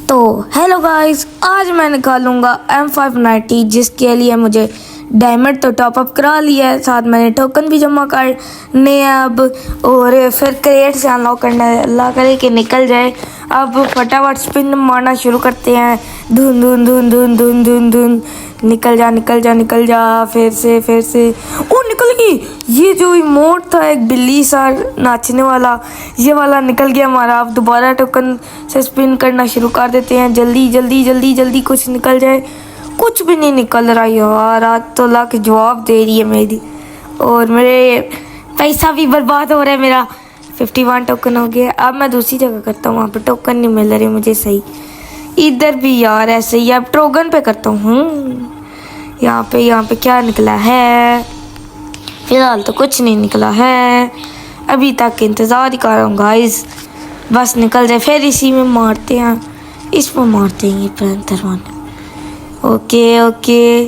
तो hello guys, आज मैं निकालूंगा M590 जिसके लिए मुझे डायमंड तो टॉपअप करा लिया है, साथ मैंने टोकन भी जमा करने हैं अब। और फिर क्रेट से अनलॉक करना है, अल्लाह करे कि निकल जाए। अब फटाफट स्पिन मारना शुरू करते हैं। धुन धुन धुन धुन धुन धुन धुन, निकल जा निकल जा निकल जा, फिर से ओ निकल गई। ये जो इमोट था एक बिल्ली सा नाचने वाला, ये वाला निकल गया हमारा। अब दोबारा टोकन से स्पिन करना शुरू कर देते हैं। जल्दी जल्दी जल्दी जल्दी कुछ निकल जाए। कुछ भी नहीं निकल रहा यार, आज तो लाख जवाब दे रही है मेरी, और मेरे पैसा भी बर्बाद हो रहा है मेरा। 51 टोकन हो गया। अब मैं दूसरी जगह करता हूँ, वहाँ पे टोकन नहीं मिल रहे मुझे सही। इधर भी यार ऐसे ही। अब ट्रोगन पे करता हूँ। यहाँ पे क्या निकला है? फिलहाल तो कुछ नहीं निकला है, अभी तक इंतज़ार ही कर रहा हूँ गाइस, बस निकल जाए। फिर इसी में मारते हैं, इसमें मारते हैं ये पैंथर वाले। ओके ओके,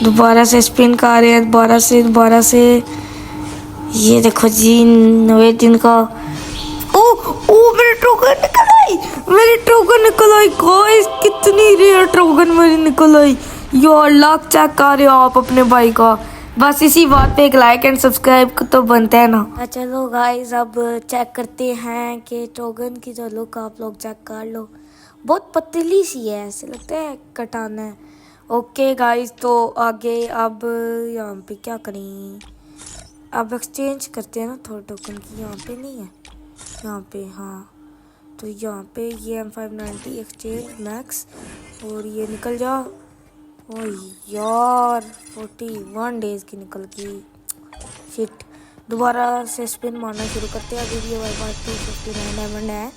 दोबारा से स्पिन कर रहे हैं, दोबारा से। ये देखो जी, 9 दिन का। ओ ओ, मेरे टोकन निकल आई, मेरी टोकन निकल आई गाइस। कितनी रेयर टोकन मेरी निकल आई यार। लक चेक कर रहे हो आप अपने भाई का। बस इसी बात पे एक लाइक एंड सब्सक्राइब तो बनता है ना। चलो गाइस, अब चेक करते हैं कि टोकन की जो लुक आप लोग चेक कर लो। बहुत पतली सी है, ऐसे लगता है कटाना है। ओके गाइस, तो आगे अब यहाँ पे क्या करें? अब एक्सचेंज करते हैं ना थोड़ा टोकन की। यहाँ पे नहीं है, यहाँ पे हाँ। तो यहाँ पे ये M590 एक्सचेंज मैक्स, और ये निकल जा। ओ यार, 41 डेज की निकल गई। शिट, दोबारा से स्पिन मारना शुरू करते हैं। अभी भी हमारे पास 259 डायमंड है।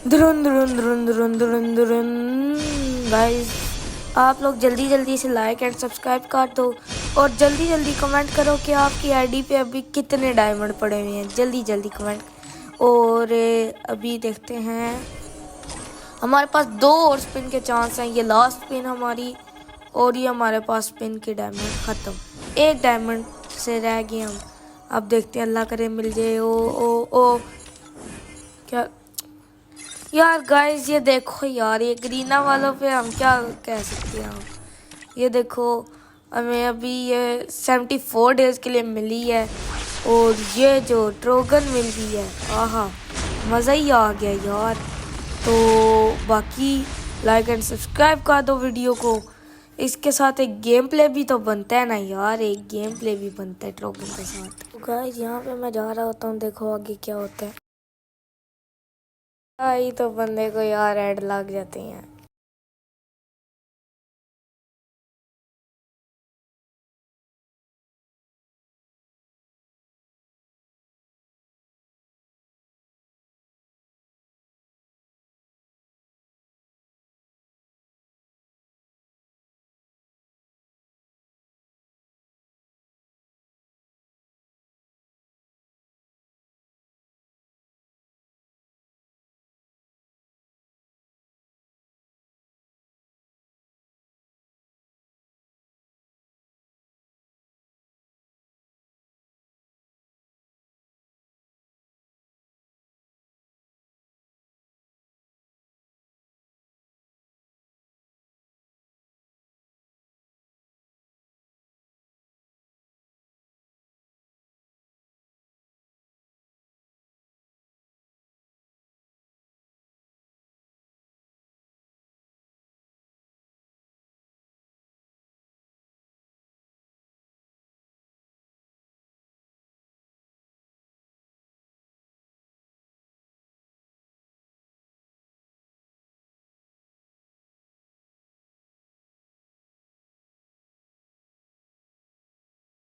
दुरुन दुरुन दुरुन दुरुन दुरुन दुरुन। गाइस, आप लोग जल्दी जल्दी से लाइक एंड सब्सक्राइब कर दो, और जल्दी जल्दी कमेंट करो कि आपकी आईडी पे अभी कितने डायमंड पड़े हुए हैं। जल्दी जल्दी कमेंट। और अभी देखते हैं, हमारे पास 2 और स्पिन के चांस हैं। ये लास्ट स्पिन हमारी, और ये हमारे पास स्पिन के डायमंड ख़त्म। एक डायमंड से रह गए हम। अब देखते हैं, अल्लाह करे मिल जाए। ओ क्या यार गाइस, ये देखो यार, ये ग्रीना वालों पे हम क्या कह सकते हैं। ये देखो, हमें अभी ये 74 डेज के लिए मिली है, और ये जो ट्रोगन मिल गई है, आहा मज़ा ही आ गया यार। तो बाकी लाइक एंड सब्सक्राइब कर दो वीडियो को। इसके साथ एक गेम प्ले भी तो बनता है ना यार, एक गेम प्ले भी बनता है ट्रोगन के साथ। तो गाइस, यहाँ पे मैं जा रहा होता हूँ, देखो आगे क्या होता है। आई तो बंदे को यार ऐड लग जाते हैं।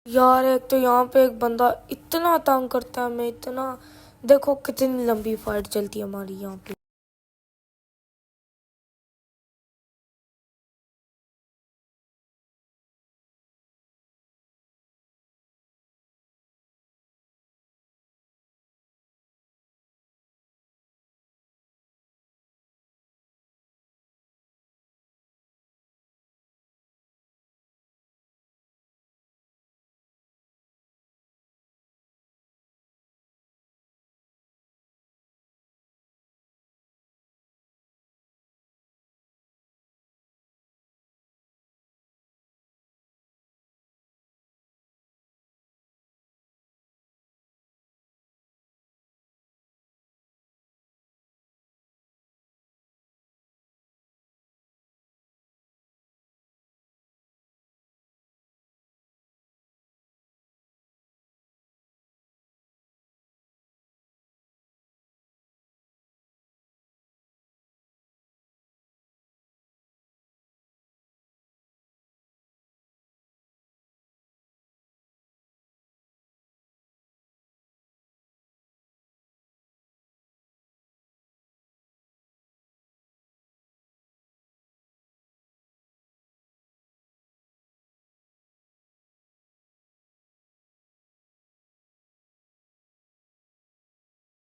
यार एक तो यहाँ पे एक बंदा इतना तंग करता है हमें, इतना। देखो कितनी लंबी फाइट चलती है हमारी यहाँ पे।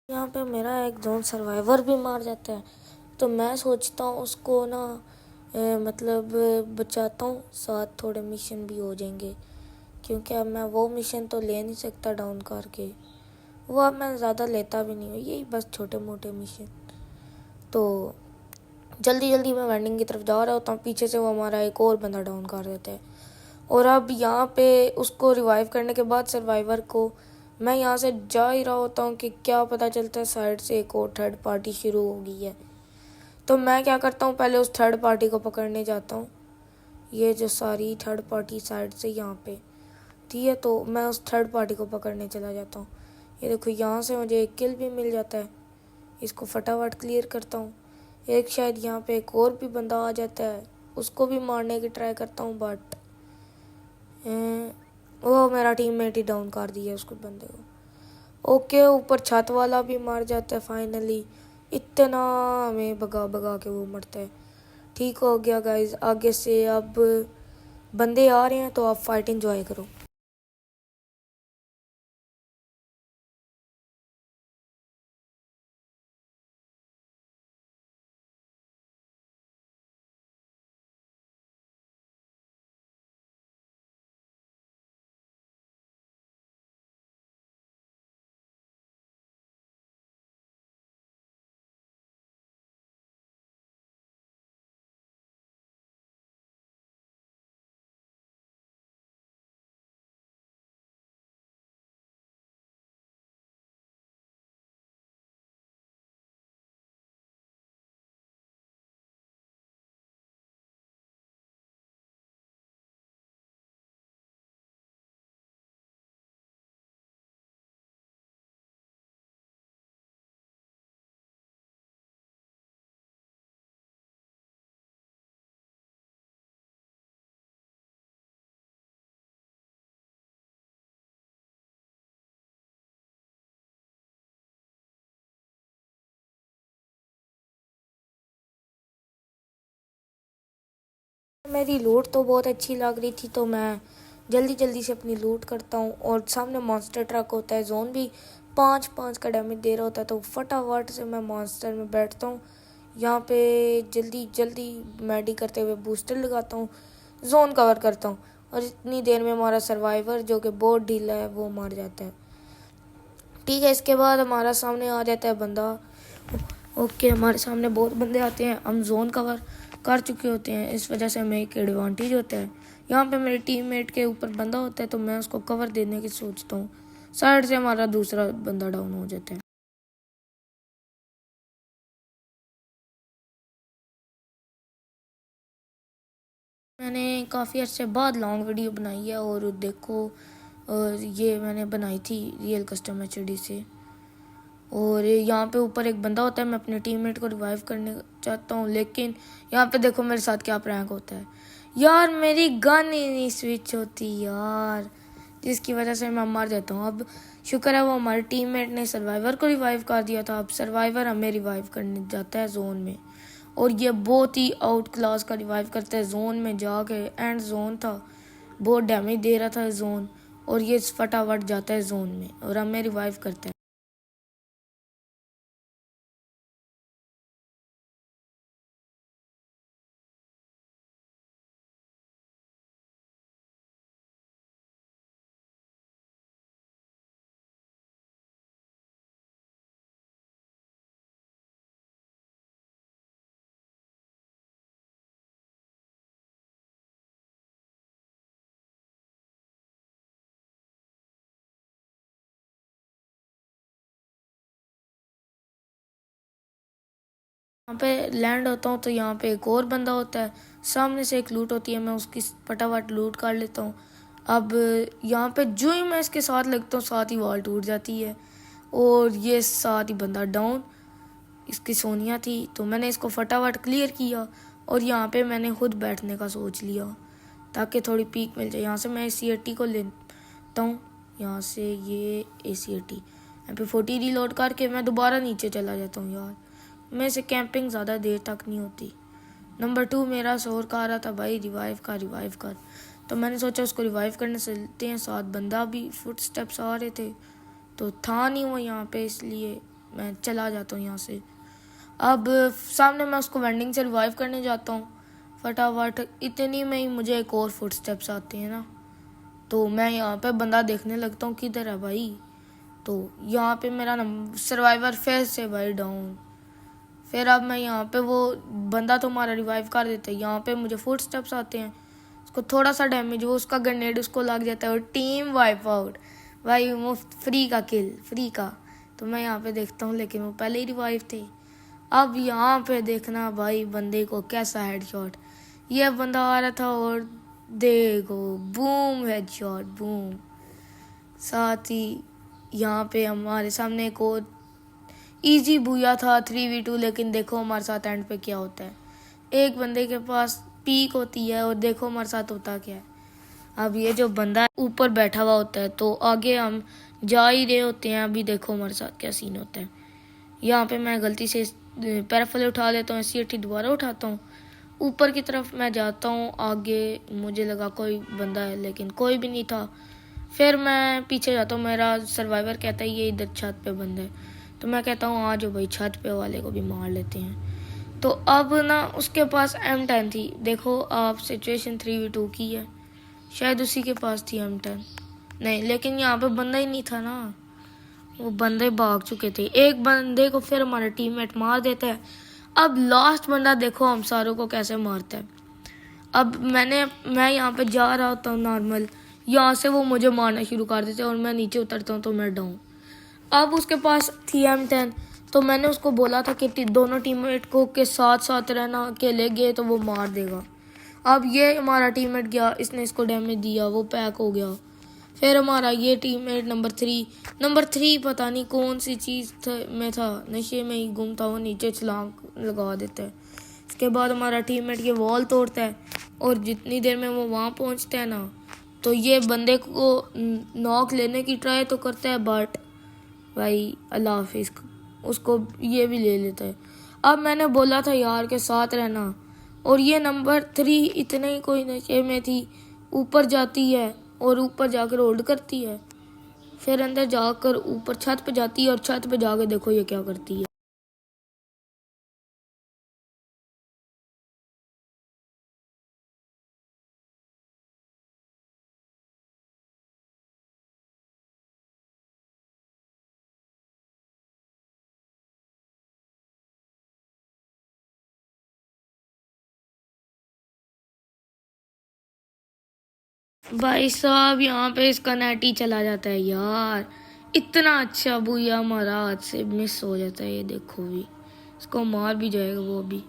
यहाँ पे मेरा एक जोन सर्वाइवर भी मार जाता है, तो मैं सोचता हूँ उसको ना मतलब बचाता हूँ, साथ थोड़े मिशन भी हो जाएंगे, क्योंकि अब मैं वो मिशन तो ले नहीं सकता डाउन करके, वो अब मैं ज़्यादा लेता भी नहीं हूँ, यही बस छोटे मोटे मिशन। तो जल्दी जल्दी मैं वेंडिंग की तरफ जा रहा होता हूँ, पीछे से वो हमारा एक और बंदा डाउन कर देता है। और अब यहाँ पे उसको रिवाइव करने के बाद सर्वाइवर को मैं यहाँ से जा ही रहा होता हूँ कि क्या पता चलता है साइड से एक और थर्ड पार्टी शुरू हो गई है। तो मैं क्या करता हूँ, पहले उस थर्ड पार्टी को पकड़ने जाता हूँ। ये जो सारी थर्ड पार्टी साइड से यहाँ पे थी है, तो मैं उस थर्ड पार्टी को पकड़ने चला जाता हूँ। ये देखो यहाँ से मुझे एक किल भी मिल जाता है, इसको फटाफट क्लियर करता हूँ। एक शायद यहाँ पे एक और भी बंदा आ जाता है, उसको भी मारने की ट्राई करता हूँ, बट वो मेरा टीममेट ही डाउन कर दिया उसको बंदे को। ओके, ऊपर छत वाला भी मार जाता है फाइनली, इतना हमें भगा भगा के वो मरता है। ठीक हो गया गाइज, आगे से अब बंदे आ रहे हैं तो आप फाइट एंजॉय करो। मेरी लूट तो बहुत अच्छी लग रही थी, तो मैं जल्दी जल्दी से अपनी लूट करता हूँ। और सामने मॉन्स्टर ट्रक होता है, जोन भी 5-5 का डैमेज दे रहा होता है, तो फटाफट से मैं मॉन्स्टर में बैठता हूँ। यहाँ पे जल्दी जल्दी मैडी करते हुए बूस्टर लगाता हूँ, जोन कवर करता हूँ, और इतनी देर में हमारा सर्वाइवर जो कि बहुत ढीला है वो मर जाता है। ठीक है, इसके बाद हमारा सामने आ जाता है बंदा। ओके, हमारे सामने बहुत बंदे आते हैं, हम जोन कवर कर चुके होते हैं, इस वजह से हमें एक एडवांटेज होता है। यहाँ पे मेरे टीममेट के ऊपर बंदा होता है, तो मैं उसको कवर देने की सोचता हूँ, साइड से हमारा दूसरा बंदा डाउन हो जाता है। मैंने काफ़ी अर्से बाद लॉन्ग वीडियो बनाई है, और देखो, और ये मैंने बनाई थी रियल कस्टम HD से। और यहाँ पे ऊपर एक बंदा होता है, मैं अपने टीममेट को रिवाइव करने चाहता हूँ, लेकिन यहाँ पे देखो मेरे साथ क्या प्रैंक होता है यार, मेरी गन ही नहीं स्विच होती यार, जिसकी वजह से मैं मर जाता हूँ। अब शुक्र है वो हमारे टीममेट ने सर्वाइवर को रिवाइव कर दिया था, अब सर्वाइवर हमें रिवाइव करने जाता है जोन में, और ये बहुत ही आउट क्लास का रिवाइव करता है। जोन में जाके एंड जोन था, बहुत डैमेज दे रहा था जोन, और ये फटाफट जाता है जोन में और हमें रिवाइव करता है। यहाँ पे लैंड होता हूँ, तो यहाँ पे एक और बंदा होता है, सामने से एक लूट होती है, मैं उसकी फटाफट लूट कर लेता हूँ। अब यहाँ पे जो ही मैं इसके साथ लगता हूँ, साथ ही वॉल टूट जाती है, और ये साथ ही बंदा डाउन। इसकी सोनिया थी, तो मैंने इसको फटाफट क्लियर किया, और यहाँ पे मैंने खुद बैठने का सोच लिया ताकि थोड़ी पीक मिल जाए। यहाँ से मैं AC-80 को लेता हूँ, यहाँ से ये AC-80 MP40 रीलोड करके मैं दोबारा नीचे चला जाता हूँ। यार मैं से कैंपिंग ज़्यादा देर तक नहीं होती। नंबर 2 मेरा शोर का आ रहा था, भाई रिवाइव कर, तो मैंने सोचा उसको रिवाइव करने चलते हैं, साथ बंदा भी फुट स्टेप्स आ रहे थे, तो था नहीं वो यहाँ पे, इसलिए मैं चला जाता हूँ यहाँ से। अब सामने मैं उसको वेंडिंग से रिवाइव करने जाता हूँ फटाफट। इतनी में ही मुझे एक और फुटस्टेप्स आती है ना, तो मैं यहाँ पे बंदा देखने लगता हूँ किधर है भाई। तो यहाँ पे मेरा सर्वाइवर फिर से भाई डाउन। फिर अब मैं यहाँ पे वो बंदा तो हमारा रिवाइव कर देता है। यहाँ पे मुझे फुटस्टेप्स आते हैं, उसको थोड़ा सा डैमेज, वो उसका ग्रेनेड उसको लग जाता है और टीम वाइप आउट भाई। मुफ्त फ्री का किल, फ्री का। तो मैं यहाँ पे देखता हूँ लेकिन वो पहले ही रिवाइव थे। अब यहाँ पे देखना भाई बंदे को कैसा हेडशॉट, ये बंदा आ रहा था और देखो बूम हेडशॉट बूम। साथ ही यहाँ पे हमारे सामने एक और इजी बुया था 3v2, लेकिन देखो हमारे साथ एंड पे क्या होता है। एक बंदे के पास पीक होती है और देखो हमारे साथ होता क्या है। अब ये जो बंदा ऊपर बैठा हुआ होता है तो आगे हम जा ही रहे होते हैं। अभी देखो हमारे साथ क्या सीन होता है। यहाँ पे मैं गलती से पैराफल उठा लेता हूँ, सीएटी दोबारा उठाता हूँ, ऊपर की तरफ मैं जाता हूँ। आगे मुझे लगा कोई बंदा है लेकिन कोई भी नहीं था। फिर मैं पीछे जाता हूँ, मेरा सर्वाइवर कहता है ये इधर छत पे बंदा है। तो मैं कहता हूँ आ जाओ भाई छत पे वाले को भी मार लेते हैं। तो अब ना उसके पास M10 थी। देखो आप सिचुएशन 3v2 की है, शायद उसी के पास थी M10 नहीं, लेकिन यहाँ पे बंदा ही नहीं था ना, वो बंदे भाग चुके थे। एक बंदे को फिर हमारा टीममेट मार देता है। अब लास्ट बंदा देखो हम सारों को कैसे मारता है। अब मैं यहाँ पे जा रहा होता हूँ नॉर्मल, यहाँ से वो मुझे मारना शुरू कर देते हैं और मैं नीचे उतरता हूँ तो मैं डाउन। अब उसके पास थी M10, तो मैंने उसको बोला था कि दोनों टीममेट को के साथ साथ रहना, अकेले गए तो वो मार देगा। अब ये हमारा टीममेट गया, इसने इसको डैमेज दिया, वो पैक हो गया। फिर हमारा ये टीममेट नंबर थ्री पता नहीं कौन सी चीज़ में था, नशे में ही गुम था, वो नीचे छलांग लगा देता है। इसके बाद हमारा टीममेट ये वॉल तोड़ता है और जितनी देर में वो वहाँ पहुँचता है ना, तो ये बंदे को नॉक लेने की ट्राई तो करता है, बट भाई अल्लाह हाफिज़ उसको ये भी ले लेता है। अब मैंने बोला था यार के साथ रहना, और ये नंबर 3 इतने ही कोई नशे में थी, ऊपर जाती है और ऊपर जाकर होल्ड करती है, फिर अंदर जाकर ऊपर छत पे जाती है और छत पे जाकर देखो ये क्या करती है। भाई साहब यहाँ पे इसका नेट ही चला जाता है यार, इतना अच्छा बुया हमारा हाथ से मिस हो जाता है। ये देखो भी इसको मार भी जाएगा वो अभी।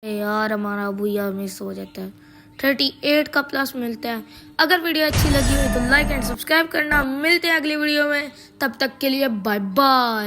यार हमारा बुया मिस हो जाता है। 38 का प्लस मिलता है। अगर वीडियो अच्छी लगी हो तो लाइक एंड सब्सक्राइब करना। मिलते हैं अगली वीडियो में, तब तक के लिए बाय बाय।